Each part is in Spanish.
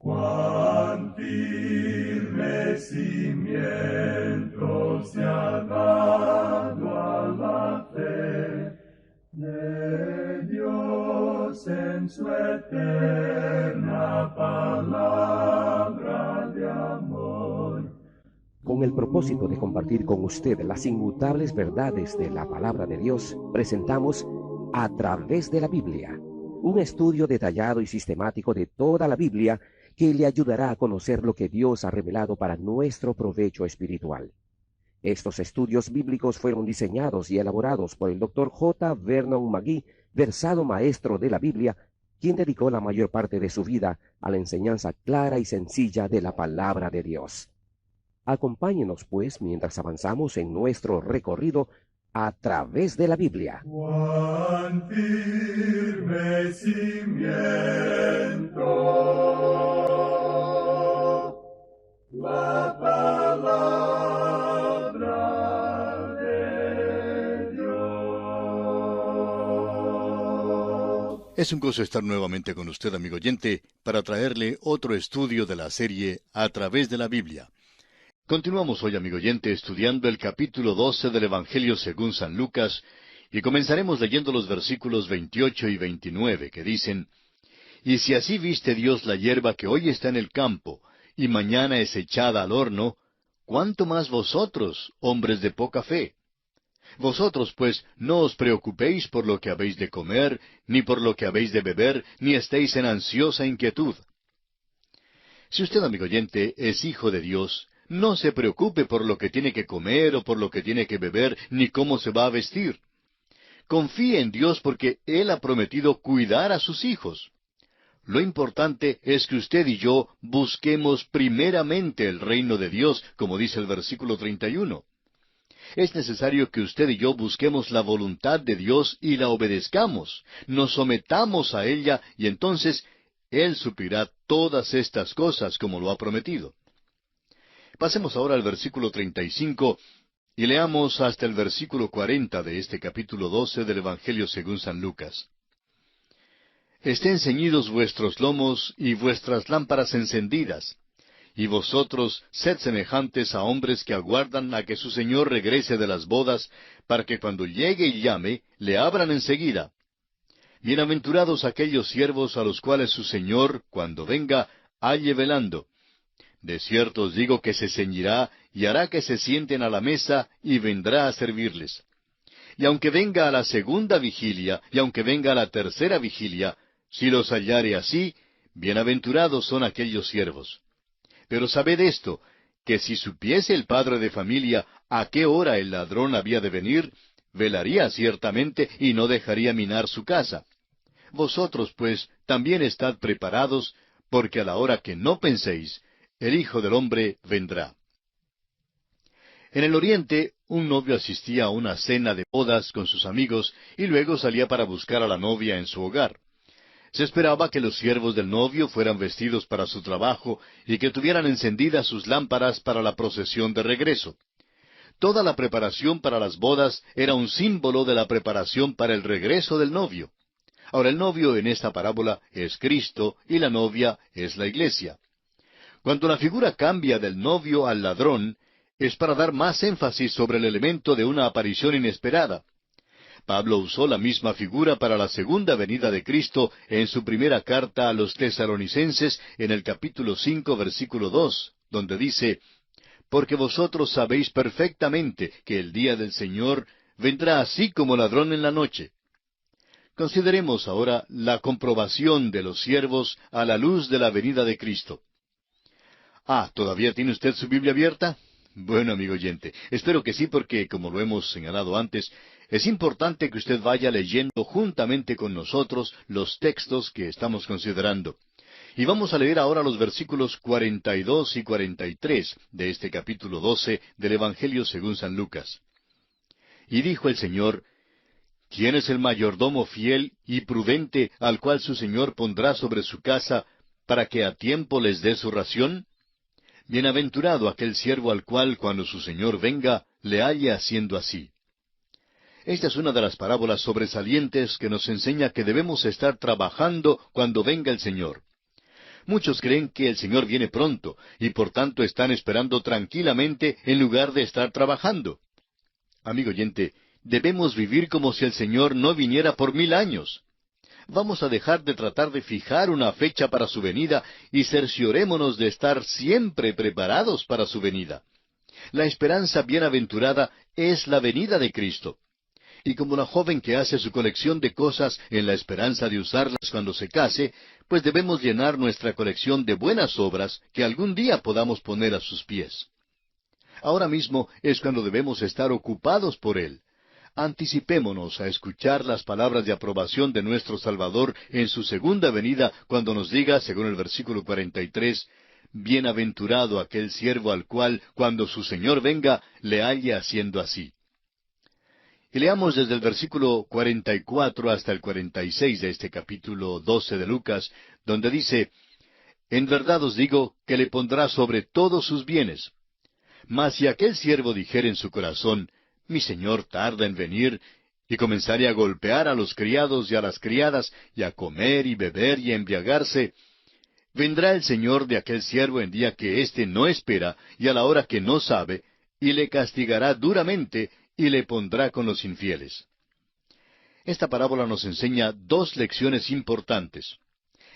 Cuán firme cimiento se ha dado a la fe de Dios en su eterna palabra de amor. Con el propósito de compartir con usted las inmutables verdades de la palabra de Dios, presentamos A través de la Biblia, un estudio detallado y sistemático de toda la Biblia que le ayudará a conocer lo que Dios ha revelado para nuestro provecho espiritual. Estos estudios bíblicos fueron diseñados y elaborados por el Dr. J. Vernon McGee, versado maestro de la Biblia, quien dedicó la mayor parte de su vida a la enseñanza clara y sencilla de la palabra de Dios. Acompáñenos, pues, mientras avanzamos en nuestro recorrido a través de la Biblia. Cuán firme cimiento la palabra de Dios. Es un gozo estar nuevamente con usted, amigo oyente, para traerle otro estudio de la serie A través de la Biblia. Continuamos hoy, amigo oyente, estudiando el capítulo 12 del Evangelio según San Lucas, y comenzaremos leyendo los versículos 28 y 29, que dicen: Y si así viste Dios la hierba que hoy está en el campo, y mañana es echada al horno, ¿cuánto más vosotros, hombres de poca fe? Vosotros, pues, no os preocupéis por lo que habéis de comer, ni por lo que habéis de beber, ni estéis en ansiosa inquietud. Si usted, amigo oyente, es hijo de Dios, no se preocupe por lo que tiene que comer o por lo que tiene que beber, ni cómo se va a vestir. Confíe en Dios porque Él ha prometido cuidar a sus hijos. Lo importante es que usted y yo busquemos primeramente el reino de Dios, como dice el versículo 31. Es necesario que usted y yo busquemos la voluntad de Dios y la obedezcamos, nos sometamos a ella y entonces Él suplirá todas estas cosas como lo ha prometido. Pasemos ahora al versículo 35 y leamos hasta el versículo 40 de este capítulo 12 del Evangelio según San Lucas. Estén ceñidos vuestros lomos y vuestras lámparas encendidas, y vosotros sed semejantes a hombres que aguardan a que su señor regrese de las bodas, para que cuando llegue y llame, le abran enseguida. Bienaventurados aquellos siervos a los cuales su señor, cuando venga, halle velando. De cierto os digo que se ceñirá y hará que se sienten a la mesa y vendrá a servirles. Y aunque venga a la segunda vigilia, y aunque venga a la tercera vigilia, si los hallare así, bienaventurados son aquellos siervos. Pero sabed esto, que si supiese el padre de familia a qué hora el ladrón había de venir, velaría ciertamente y no dejaría minar su casa. Vosotros, pues, también estad preparados, porque a la hora que no penséis, el Hijo del Hombre vendrá. En el Oriente, un novio asistía a una cena de bodas con sus amigos y luego salía para buscar a la novia en su hogar. Se esperaba que los siervos del novio fueran vestidos para su trabajo y que tuvieran encendidas sus lámparas para la procesión de regreso. Toda la preparación para las bodas era un símbolo de la preparación para el regreso del novio. Ahora, el novio en esta parábola es Cristo y la novia es la iglesia. Cuando la figura cambia del novio al ladrón, es para dar más énfasis sobre el elemento de una aparición inesperada. Pablo usó la misma figura para la segunda venida de Cristo en su primera carta a los Tesalonicenses en el capítulo 5, versículo 2, donde dice: Porque vosotros sabéis perfectamente que el día del Señor vendrá así como ladrón en la noche. Consideremos ahora la comprobación de los siervos a la luz de la venida de Cristo. ¿Todavía tiene usted su Biblia abierta? Bueno, amigo oyente, espero que sí, porque, como lo hemos señalado antes, es importante que usted vaya leyendo juntamente con nosotros los textos que estamos considerando. Y vamos a leer ahora los versículos 42 y 43 de este capítulo 12 del Evangelio según San Lucas. Y dijo el Señor: ¿Quién es el mayordomo fiel y prudente al cual su señor pondrá sobre su casa para que a tiempo les dé su ración? Bienaventurado aquel siervo al cual, cuando su señor venga, le halle haciendo así. Esta es una de las parábolas sobresalientes que nos enseña que debemos estar trabajando cuando venga el Señor. Muchos creen que el Señor viene pronto, y por tanto están esperando tranquilamente en lugar de estar trabajando. Amigo oyente, debemos vivir como si el Señor no viniera por 1000 años. Vamos a dejar de tratar de fijar una fecha para su venida y cerciorémonos de estar siempre preparados para su venida. La esperanza bienaventurada es la venida de Cristo. Y como la joven que hace su colección de cosas en la esperanza de usarlas cuando se case, pues debemos llenar nuestra colección de buenas obras que algún día podamos poner a sus pies. Ahora mismo es cuando debemos estar ocupados por Él. Anticipémonos a escuchar las palabras de aprobación de nuestro Salvador en su segunda venida, cuando nos diga, según el versículo 43, «Bienaventurado aquel siervo al cual, cuando su Señor venga, le halle haciendo así». Y leamos desde el versículo 44 hasta el 46 de este capítulo 12 de Lucas, donde dice, «En verdad os digo que le pondrá sobre todos sus bienes. Mas si aquel siervo dijere en su corazón, mi señor tarda en venir, y comenzare a golpear a los criados y a las criadas, y a comer y beber y a embriagarse, vendrá el señor de aquel siervo en día que éste no espera, y a la hora que no sabe, y le castigará duramente, y le pondrá con los infieles». Esta parábola nos enseña dos lecciones importantes.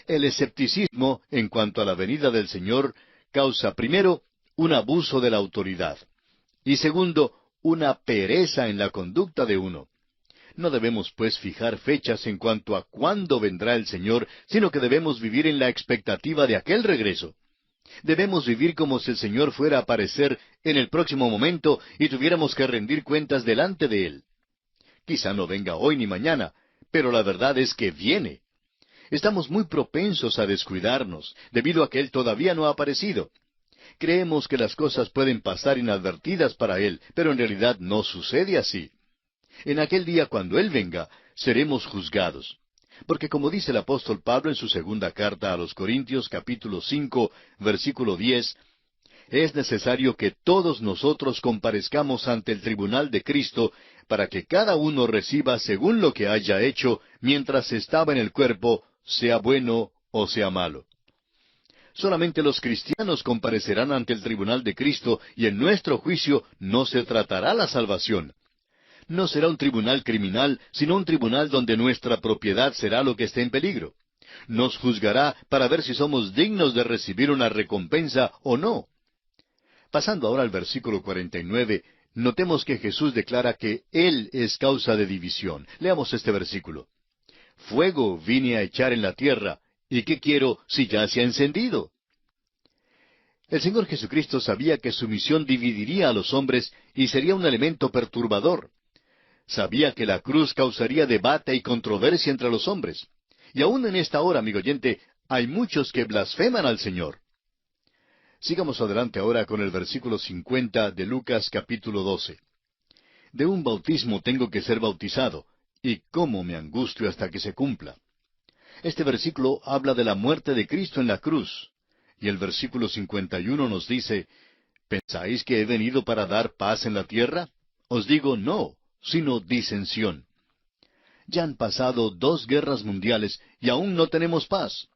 El escepticismo en cuanto a la venida del Señor causa, primero, un abuso de la autoridad, y segundo, una pereza en la conducta de uno. No debemos, pues, fijar fechas en cuanto a cuándo vendrá el Señor, sino que debemos vivir en la expectativa de aquel regreso. Debemos vivir como si el Señor fuera a aparecer en el próximo momento y tuviéramos que rendir cuentas delante de Él. Quizá no venga hoy ni mañana, pero la verdad es que viene. Estamos muy propensos a descuidarnos, debido a que Él todavía no ha aparecido. Creemos que las cosas pueden pasar inadvertidas para Él, pero en realidad no sucede así. En aquel día, cuando Él venga, seremos juzgados. Porque como dice el apóstol Pablo en su segunda carta a los Corintios, capítulo 5, versículo 10, es necesario que todos nosotros comparezcamos ante el tribunal de Cristo, para que cada uno reciba según lo que haya hecho mientras estaba en el cuerpo, sea bueno o sea malo. Solamente los cristianos comparecerán ante el tribunal de Cristo, y en nuestro juicio no se tratará la salvación. No será un tribunal criminal, sino un tribunal donde nuestra propiedad será lo que esté en peligro. Nos juzgará para ver si somos dignos de recibir una recompensa o no. Pasando ahora al versículo 49, notemos que Jesús declara que Él es causa de división. Leamos este versículo. «Fuego vine a echar en la tierra, ¿y qué quiero si ya se ha encendido?» El Señor Jesucristo sabía que su misión dividiría a los hombres y sería un elemento perturbador. Sabía que la cruz causaría debate y controversia entre los hombres. Y aún en esta hora, amigo oyente, hay muchos que blasfeman al Señor. Sigamos adelante ahora con el versículo 50 de Lucas capítulo 12. «De un bautismo tengo que ser bautizado, y cómo me angustio hasta que se cumpla». Este versículo habla de la muerte de Cristo en la cruz. Y el versículo 51 nos dice, «¿Pensáis que he venido para dar paz en la tierra? Os digo no, sino disensión». Ya han pasado 2 guerras mundiales y aún no tenemos paz.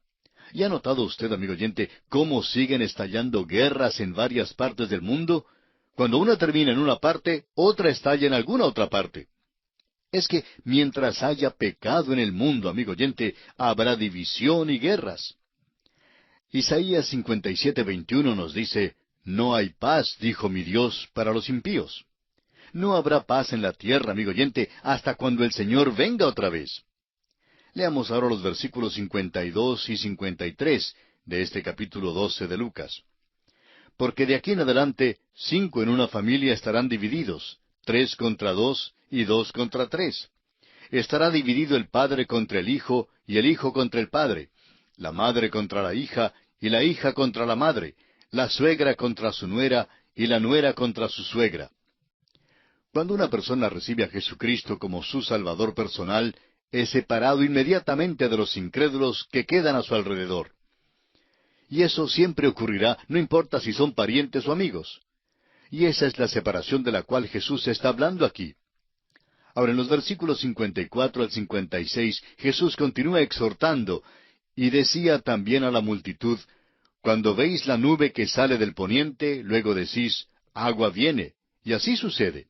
¿Y ha notado usted, amigo oyente, cómo siguen estallando guerras en varias partes del mundo? Cuando una termina en una parte, otra estalla en alguna otra parte. Es que mientras haya pecado en el mundo, amigo oyente, habrá división y guerras. Isaías 57:21 nos dice, «No hay paz, dijo mi Dios, para los impíos». No habrá paz en la tierra, amigo oyente, hasta cuando el Señor venga otra vez. Leamos ahora los versículos 52 y 53 de este capítulo 12 de Lucas. «Porque de aquí en adelante 5 en una familia estarán divididos, 3 contra 2 y 2 contra 3. Estará dividido el padre contra el hijo y el hijo contra el padre, la madre contra la hija y la hija contra la madre, la suegra contra su nuera y la nuera contra su suegra». Cuando una persona recibe a Jesucristo como su Salvador personal, es separado inmediatamente de los incrédulos que quedan a su alrededor. Y eso siempre ocurrirá, no importa si son parientes o amigos. Y esa es la separación de la cual Jesús está hablando aquí. Ahora, en los versículos 54 al 56, Jesús continúa exhortando, Y decía también a la multitud, cuando veis la nube que sale del poniente, luego decís, agua viene, y así sucede.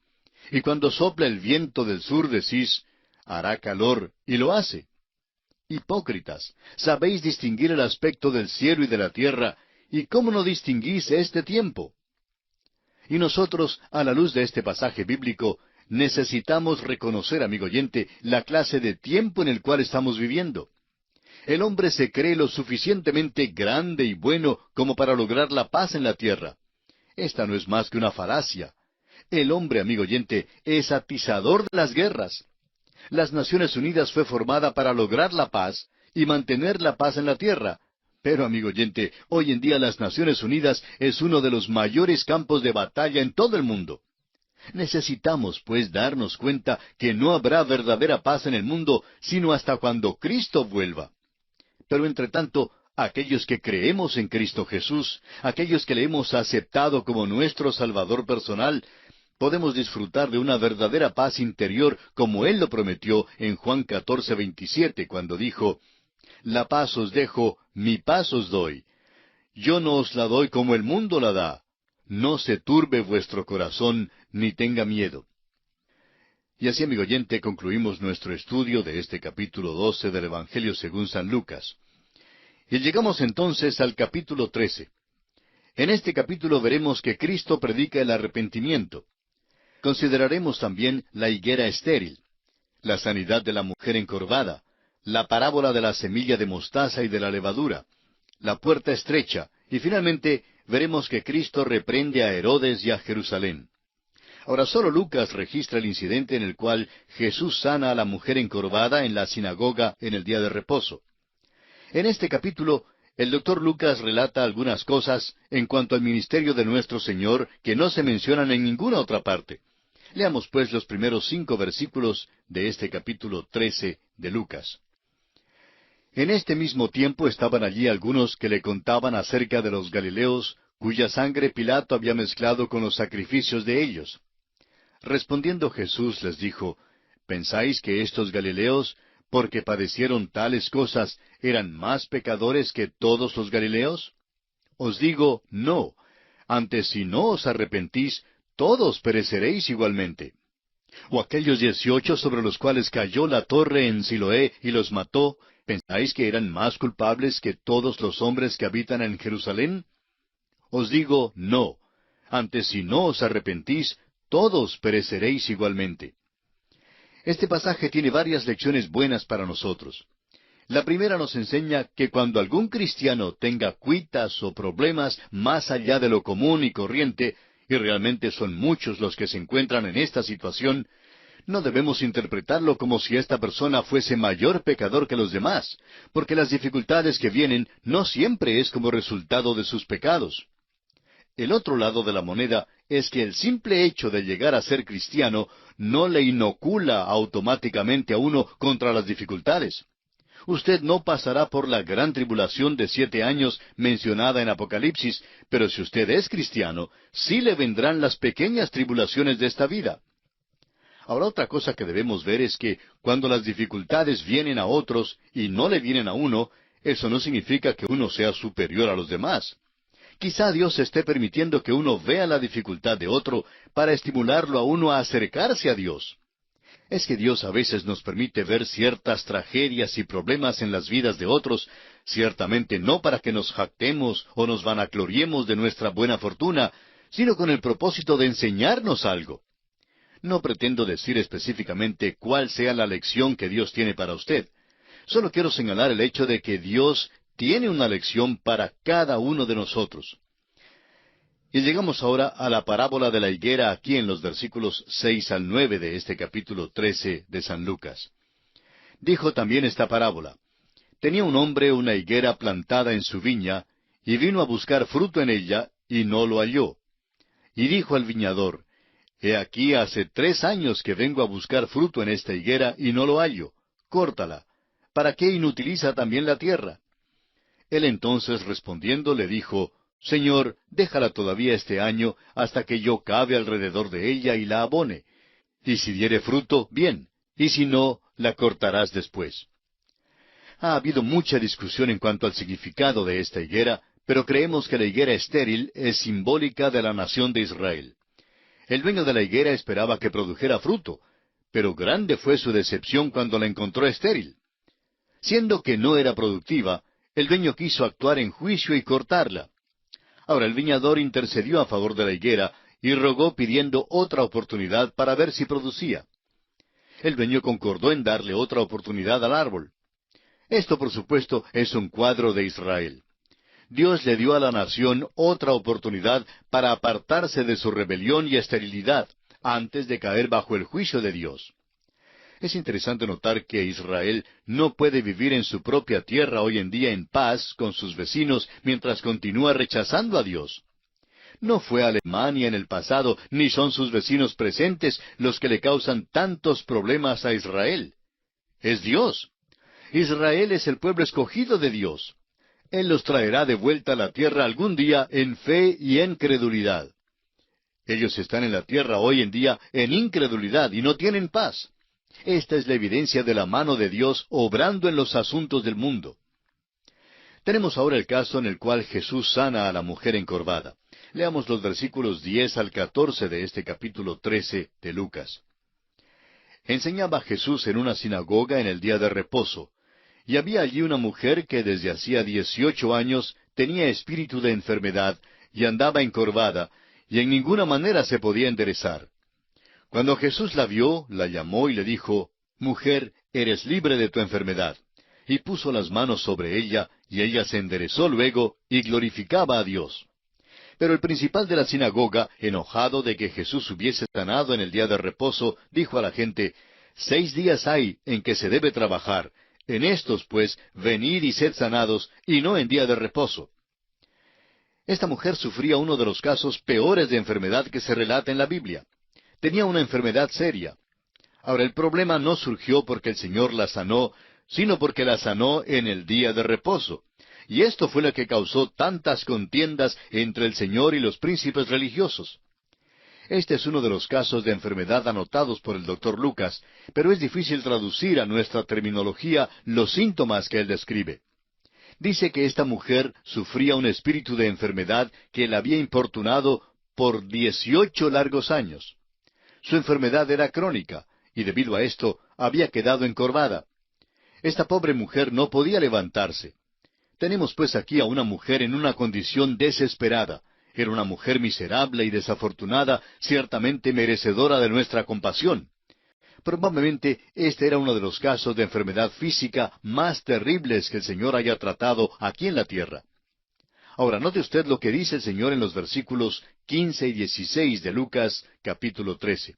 Y cuando sopla el viento del sur decís, hará calor, y lo hace. Hipócritas, sabéis distinguir el aspecto del cielo y de la tierra, ¿y cómo no distinguís este tiempo? Y nosotros, a la luz de este pasaje bíblico, necesitamos reconocer, amigo oyente, la clase de tiempo en el cual estamos viviendo. El hombre se cree lo suficientemente grande y bueno como para lograr la paz en la tierra. Esta no es más que una falacia. El hombre, amigo oyente, es atizador de las guerras. Las Naciones Unidas fue formada para lograr la paz y mantener la paz en la tierra. Pero, amigo oyente, hoy en día las Naciones Unidas es uno de los mayores campos de batalla en todo el mundo. Necesitamos, pues, darnos cuenta que no habrá verdadera paz en el mundo sino hasta cuando Cristo vuelva. Pero, entre tanto, aquellos que creemos en Cristo Jesús, aquellos que le hemos aceptado como nuestro Salvador personal, podemos disfrutar de una verdadera paz interior como Él lo prometió en Juan 14:27, cuando dijo, «La paz os dejo, mi paz os doy. Yo no os la doy como el mundo la da. No se turbe vuestro corazón, ni tenga miedo». Y así, amigo oyente, concluimos nuestro estudio de este capítulo 12 del Evangelio según San Lucas. Y llegamos entonces al capítulo 13. En este capítulo veremos que Cristo predica el arrepentimiento. Consideraremos también la higuera estéril, la sanidad de la mujer encorvada, la parábola de la semilla de mostaza y de la levadura, la puerta estrecha, y finalmente veremos que Cristo reprende a Herodes y a Jerusalén. Ahora, solo Lucas registra el incidente en el cual Jesús sana a la mujer encorvada en la sinagoga en el día de reposo. En este capítulo, el doctor Lucas relata algunas cosas en cuanto al ministerio de nuestro Señor que no se mencionan en ninguna otra parte. Leamos pues los primeros 5 versículos de este capítulo 13 de Lucas. En este mismo tiempo estaban allí algunos que le contaban acerca de los Galileos, cuya sangre Pilato había mezclado con los sacrificios de ellos. Respondiendo Jesús les dijo, ¿pensáis que estos Galileos, porque padecieron tales cosas, eran más pecadores que todos los Galileos? Os digo, no. Antes, si no os arrepentís, todos pereceréis igualmente. ¿O aquellos 18 sobre los cuales cayó la torre en Siloé y los mató, pensáis que eran más culpables que todos los hombres que habitan en Jerusalén? Os digo, no. Antes, si no os arrepentís, todos pereceréis igualmente. Este pasaje tiene varias lecciones buenas para nosotros. La primera nos enseña que cuando algún cristiano tenga cuitas o problemas más allá de lo común y corriente, y realmente son muchos los que se encuentran en esta situación, no debemos interpretarlo como si esta persona fuese mayor pecador que los demás, porque las dificultades que vienen no siempre es como resultado de sus pecados. El otro lado de la moneda es que el simple hecho de llegar a ser cristiano no le inocula automáticamente a uno contra las dificultades. Usted no pasará por la gran tribulación de 7 años mencionada en Apocalipsis, pero si usted es cristiano, sí le vendrán las pequeñas tribulaciones de esta vida. Ahora, otra cosa que debemos ver es que cuando las dificultades vienen a otros y no le vienen a uno, eso no significa que uno sea superior a los demás. Quizá Dios esté permitiendo que uno vea la dificultad de otro para estimularlo a uno a acercarse a Dios. Es que Dios a veces nos permite ver ciertas tragedias y problemas en las vidas de otros, ciertamente no para que nos jactemos o nos vanagloriemos de nuestra buena fortuna, sino con el propósito de enseñarnos algo. No pretendo decir específicamente cuál sea la lección que Dios tiene para usted. Solo quiero señalar el hecho de que Dios tiene una lección para cada uno de nosotros. Y llegamos ahora a la parábola de la higuera aquí en los versículos 6 al 9 de este capítulo 13 de San Lucas. Dijo también esta parábola. Tenía un hombre una higuera plantada en su viña, y vino a buscar fruto en ella, y no lo halló. Y dijo al viñador, He aquí hace 3 años que vengo a buscar fruto en esta higuera, y no lo hallo. Córtala. ¿Para qué inutiliza también la tierra? Él entonces respondiendo le dijo, Señor, déjala todavía este año, hasta que yo cabe alrededor de ella y la abone. Y si diere fruto, bien, y si no, la cortarás después. Ha habido mucha discusión en cuanto al significado de esta higuera, pero creemos que la higuera estéril es simbólica de la nación de Israel. El dueño de la higuera esperaba que produjera fruto, pero grande fue su decepción cuando la encontró estéril. Siendo que no era productiva, el dueño quiso actuar en juicio y cortarla. Ahora el viñador intercedió a favor de la higuera y rogó pidiendo otra oportunidad para ver si producía. El dueño concordó en darle otra oportunidad al árbol. Esto, por supuesto, es un cuadro de Israel. Dios le dio a la nación otra oportunidad para apartarse de su rebelión y esterilidad, antes de caer bajo el juicio de Dios. Es interesante notar que Israel no puede vivir en su propia tierra hoy en día en paz con sus vecinos mientras continúa rechazando a Dios. No fue Alemania en el pasado, ni son sus vecinos presentes los que le causan tantos problemas a Israel. Es Dios. Israel es el pueblo escogido de Dios. Él los traerá de vuelta a la tierra algún día en fe y en credulidad. Ellos están en la tierra hoy en día en incredulidad y no tienen paz. Esta es la evidencia de la mano de Dios obrando en los asuntos del mundo. Tenemos ahora el caso en el cual Jesús sana a la mujer encorvada. Leamos los versículos 10 al 14 de este capítulo 13 de Lucas. Enseñaba Jesús en una sinagoga en el día de reposo, y había allí una mujer que desde hacía 18 años tenía espíritu de enfermedad y andaba encorvada, y en ninguna manera se podía enderezar. Cuando Jesús la vio, la llamó y le dijo, «Mujer, eres libre de tu enfermedad». Y puso las manos sobre ella, y ella se enderezó luego y glorificaba a Dios. Pero el principal de la sinagoga, enojado de que Jesús hubiese sanado en el día de reposo, dijo a la gente, «6 días hay en que se debe trabajar. En estos, pues, venid y sed sanados, y no en día de reposo». Esta mujer sufría uno de los casos peores de enfermedad que se relata en la Biblia. Tenía una enfermedad seria. Ahora, el problema no surgió porque el Señor la sanó, sino porque la sanó en el día de reposo. Y esto fue lo que causó tantas contiendas entre el Señor y los príncipes religiosos. Este es uno de los casos de enfermedad anotados por el doctor Lucas, pero es difícil traducir a nuestra terminología los síntomas que él describe. Dice que esta mujer sufría un espíritu de enfermedad que la había importunado por 18 largos años. Su enfermedad era crónica, y debido a esto había quedado encorvada. Esta pobre mujer no podía levantarse. Tenemos pues aquí a una mujer en una condición desesperada. Era una mujer miserable y desafortunada, ciertamente merecedora de nuestra compasión. Probablemente este era uno de los casos de enfermedad física más terribles que el Señor haya tratado aquí en la tierra. Ahora, note usted lo que dice el Señor en los versículos 15 y 16 de Lucas, capítulo 13.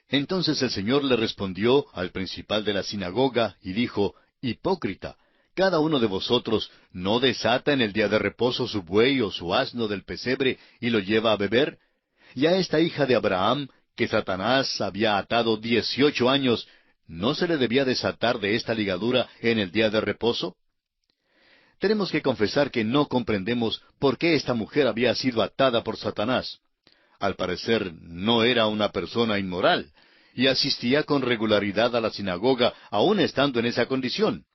Entonces el Señor le respondió al principal de la sinagoga y dijo, «Hipócrita, cada uno de vosotros no desata en el día de reposo su buey o su asno del pesebre y lo lleva a beber. Y a esta hija de Abraham, que Satanás había atado 18 años, ¿no se le debía desatar de esta ligadura en el día de reposo?» Tenemos que confesar que no comprendemos por qué esta mujer había sido atada por Satanás. Al parecer no era una persona inmoral, y asistía con regularidad a la sinagoga aún estando en esa condición.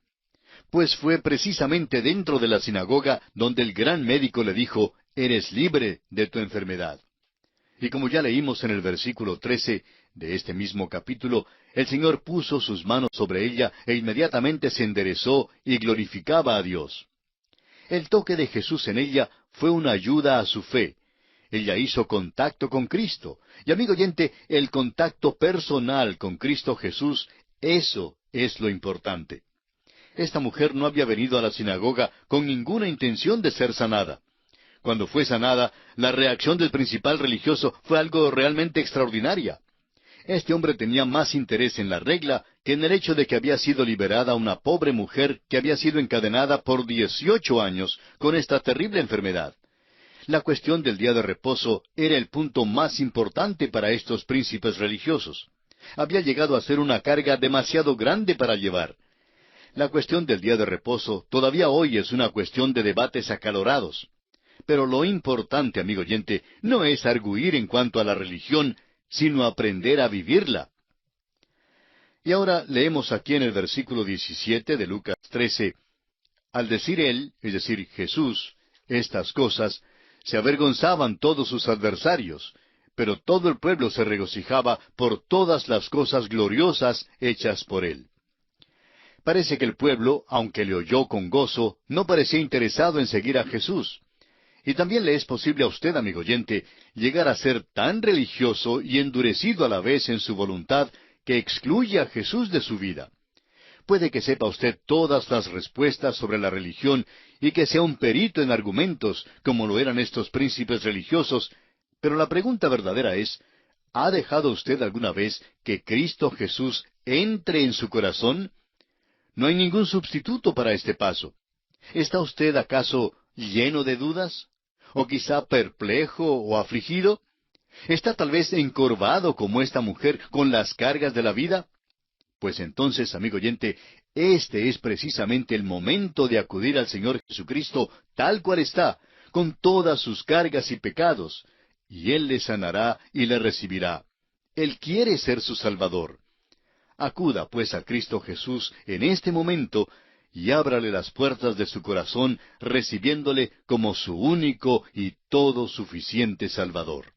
Pues fue precisamente dentro de la sinagoga donde el gran médico le dijo, «Eres libre de tu enfermedad». Y como ya leímos en el versículo 13 de este mismo capítulo, el Señor puso sus manos sobre ella e inmediatamente se enderezó y glorificaba a Dios. El toque de Jesús en ella fue una ayuda a su fe. Ella hizo contacto con Cristo. Y amigo oyente, el contacto personal con Cristo Jesús, eso es lo importante. Esta mujer no había venido a la sinagoga con ninguna intención de ser sanada. Cuando fue sanada, la reacción del principal religioso fue algo realmente extraordinaria. Este hombre tenía más interés en la regla que en el hecho de que había sido liberada una pobre mujer que había sido encadenada por 18 años con esta terrible enfermedad. La cuestión del día de reposo era el punto más importante para estos príncipes religiosos. Había llegado a ser una carga demasiado grande para llevar. La cuestión del día de reposo todavía hoy es una cuestión de debates acalorados. Pero lo importante, amigo oyente, no es argüir en cuanto a la religión, sino aprender a vivirla. Y ahora leemos aquí en el versículo 17 de Lucas 13, al decir él, es decir, Jesús, estas cosas, se avergonzaban todos sus adversarios, pero todo el pueblo se regocijaba por todas las cosas gloriosas hechas por él. Parece que el pueblo, aunque le oyó con gozo, no parecía interesado en seguir a Jesús. Y también le es posible a usted, amigo oyente, llegar a ser tan religioso y endurecido a la vez en su voluntad que excluye a Jesús de su vida. Puede que sepa usted todas las respuestas sobre la religión y que sea un perito en argumentos, como lo eran estos príncipes religiosos, pero la pregunta verdadera es, ¿ha dejado usted alguna vez que Cristo Jesús entre en su corazón? No hay ningún sustituto para este paso. ¿Está usted acaso lleno de dudas? ¿O quizá perplejo o afligido? ¿Está tal vez encorvado como esta mujer con las cargas de la vida? Pues entonces, amigo oyente, este es precisamente el momento de acudir al Señor Jesucristo tal cual está, con todas sus cargas y pecados, y Él le sanará y le recibirá. Él quiere ser su Salvador. Acuda pues a Cristo Jesús en este momento y ábrale las puertas de su corazón, recibiéndole como su único y todo suficiente Salvador.